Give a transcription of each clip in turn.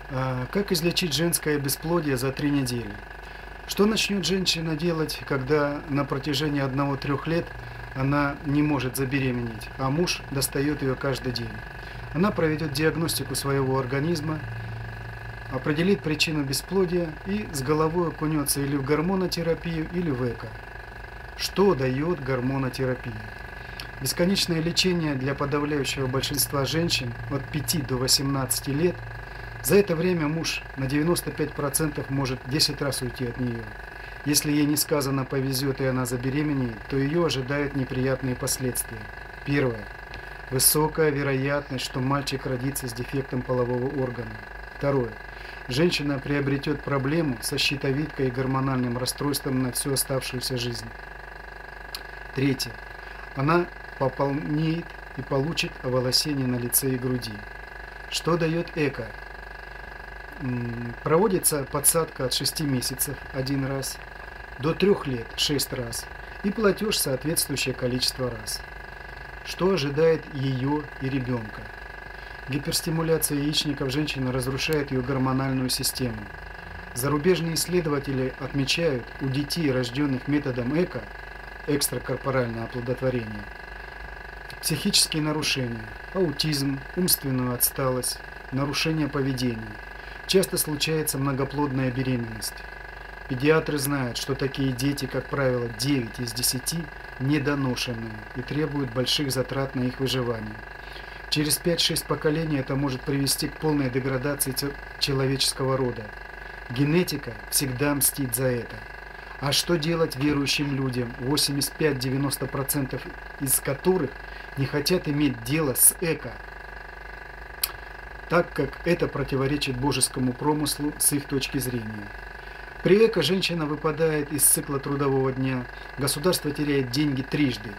Как излечить женское бесплодие за 3 недели? Что начнет женщина делать, когда на протяжении 1-3 лет она не может забеременеть, а муж достает ее каждый день? Она проведет диагностику своего организма, определит причину бесплодия и с головой окунется или в гормонотерапию, или в ЭКО. Что дает гормонотерапия? Бесконечное лечение для подавляющего большинства женщин от 5 до 18 лет. За это время муж на 95% может 10 раз уйти от нее. Если ей несказанно повезет и она забеременеет, то ее ожидают неприятные последствия. Первое. Высокая вероятность, что мальчик родится с дефектом полового органа. Второе. Женщина приобретет проблему со щитовидкой и гормональным расстройством на всю оставшуюся жизнь. Третье. Она пополнеет и получит оволосение на лице и груди. Что дает ЭКО? Проводится подсадка от 6 месяцев 1 раз до 3 лет 6 раз и платеж соответствующее количество раз. Что ожидает ее и ребенка? Гиперстимуляция яичников женщины разрушает ее гормональную систему. Зарубежные исследователи отмечают, у детей, рожденных методом ЭКО, экстракорпоральное оплодотворение, психические нарушения, аутизм, умственную отсталость, нарушение поведения. Часто случается многоплодная беременность. Педиатры знают, что такие дети, как правило, 9 из 10 недоношенные и требуют больших затрат на их выживание. Через 5-6 поколений это может привести к полной деградации человеческого рода. Генетика всегда мстит за это. А что делать верующим людям, 85-90% из которых не хотят иметь дело с ЭКО, так как это противоречит божескому промыслу с их точки зрения? При ЭКО женщина выпадает из цикла трудового дня, государство теряет деньги трижды: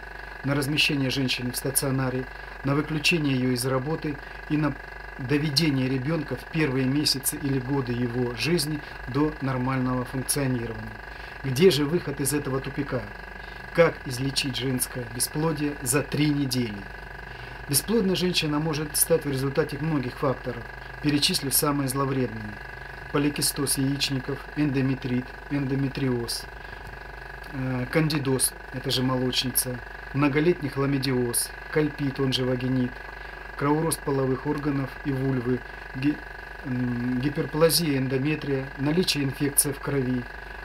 на размещение женщины в стационаре, на выключение ее из работы и на доведение ребенка в первые месяцы или годы его жизни до нормального функционирования. Где же выход из этого тупика? Как излечить женское бесплодие за 3 недели? Бесплодная женщина может стать в результате многих факторов, перечислив самые зловредные: поликистоз яичников, эндометрит, эндометриоз, кандидоз, это же молочница, многолетний хламидиоз, кальпит, он же вагинит, кроворост половых органов и вульвы, гиперплазия эндометрия, наличие инфекции в крови,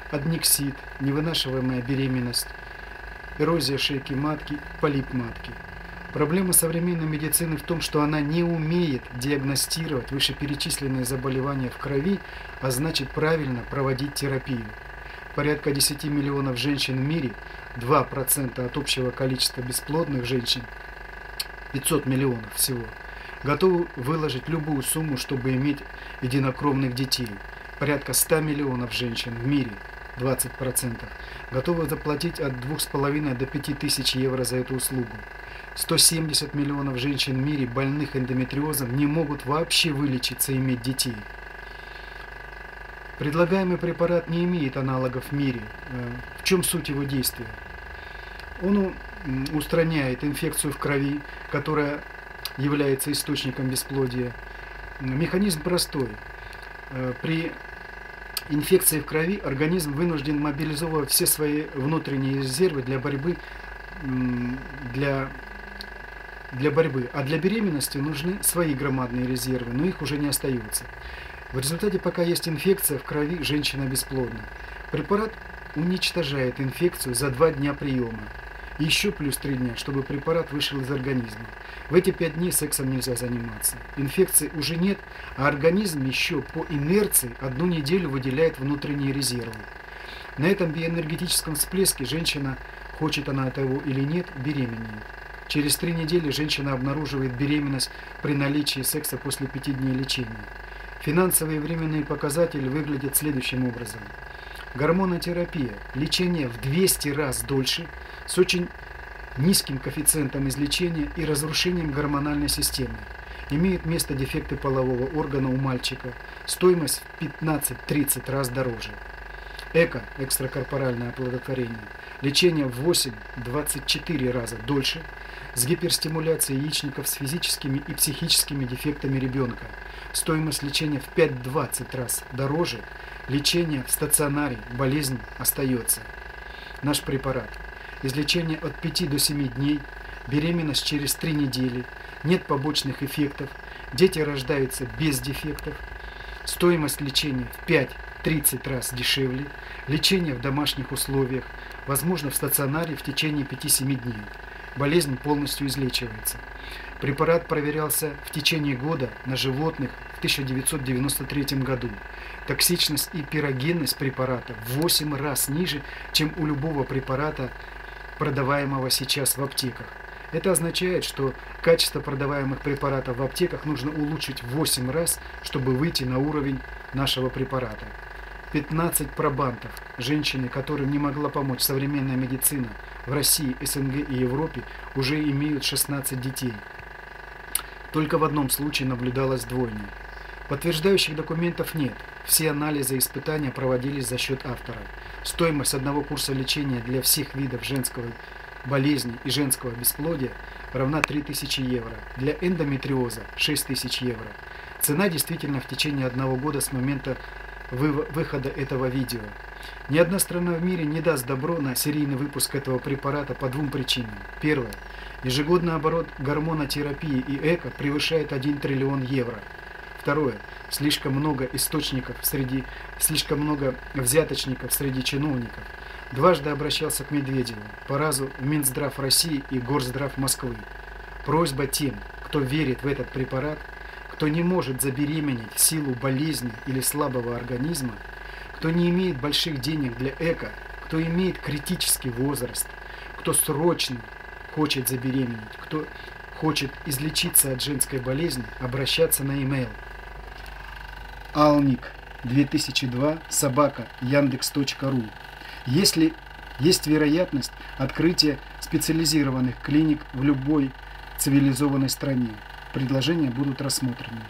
аднексит, невынашиваемая беременность, эрозия шейки матки, полип матки. Проблема современной медицины в том, что она не умеет диагностировать вышеперечисленные заболевания в крови, а значит правильно проводить терапию. Порядка 10 миллионов женщин в мире, 2% от общего количества бесплодных женщин, 500 миллионов всего, готовы выложить любую сумму, чтобы иметь единокровных детей. Порядка 100 миллионов женщин в мире, 20%, готовы заплатить от 2,5 до 5 тысяч евро за эту услугу. 170 миллионов женщин в мире, больных эндометриозом, не могут вообще вылечиться и иметь детей. Предлагаемый препарат не имеет аналогов в мире. В чем суть его действия? Он устраняет инфекцию в крови, которая является источником бесплодия. Механизм простой. При инфекции в крови организм вынужден мобилизовывать все свои внутренние резервы для борьбы, а для беременности нужны свои громадные резервы, но их уже не остается. В результате, пока есть инфекция в крови, женщина бесплодна. Препарат уничтожает инфекцию за 2 дня приема. И еще плюс 3 дня, чтобы препарат вышел из организма. В эти 5 дней сексом нельзя заниматься. Инфекции уже нет, а организм еще по инерции 1 неделю выделяет внутренние резервы. На этом биоэнергетическом всплеске женщина, хочет она того или нет, беременеет. Через 3 недели женщина обнаруживает беременность при наличии секса после 5 дней лечения. Финансовые и временные показатели выглядят следующим образом. Гормонотерапия, лечение в 200 раз дольше, с очень низким коэффициентом излечения и разрушением гормональной системы. Имеют место дефекты полового органа у мальчика, стоимость в 15-30 раз дороже. ЭКО – экстракорпоральное оплодотворение. Лечение в 8-24 раза дольше, с гиперстимуляцией яичников с физическими и психическими дефектами ребенка. Стоимость лечения в 5-20 раз дороже. Лечение в стационаре, болезнь остается. Наш препарат. Излечение от 5 до 7 дней, беременность через 3 недели, нет побочных эффектов, дети рождаются без дефектов. Стоимость лечения в 5-30 раз дешевле, лечение в домашних условиях, возможно в стационаре в течение 5-7 дней. Болезнь полностью излечивается. Препарат проверялся в течение года на животных в 1993 году. Токсичность и пирогенность препарата в 8 раз ниже, чем у любого препарата, продаваемого сейчас в аптеках. Это означает, что качество продаваемых препаратов в аптеках нужно улучшить в 8 раз, чтобы выйти на уровень нашего препарата. 15 пробантов, женщины, которым не могла помочь современная медицина в России, СНГ и Европе, уже имеют 16 детей. Только в одном случае наблюдалось двойня. Подтверждающих документов нет. Все анализы и испытания проводились за счет автора. Стоимость одного курса лечения для всех видов женской болезни и женского бесплодия равна 3000 евро. Для эндометриоза 6000 евро. Цена действительно в течение 1 года с момента выхода этого видео. Ни одна страна в мире не даст добро на серийный выпуск этого препарата по 2 причинам. Первое. Ежегодный оборот гормонотерапии и ЭКО превышает 1 триллион евро. Второе. Слишком много взяточников среди чиновников. Дважды обращался к Медведеву, по разу в Минздрав России и Горздрав Москвы. Просьба тем, кто верит в этот препарат, кто не может забеременеть в силу болезни или слабого организма, кто не имеет больших денег для ЭКО, кто имеет критический возраст, кто срочно хочет забеременеть, кто хочет излечиться от женской болезни, обращаться на e-mail alnik2002@yandex.ru. Если есть вероятность открытия специализированных клиник в любой цивилизованной стране, предложения будут рассмотрены.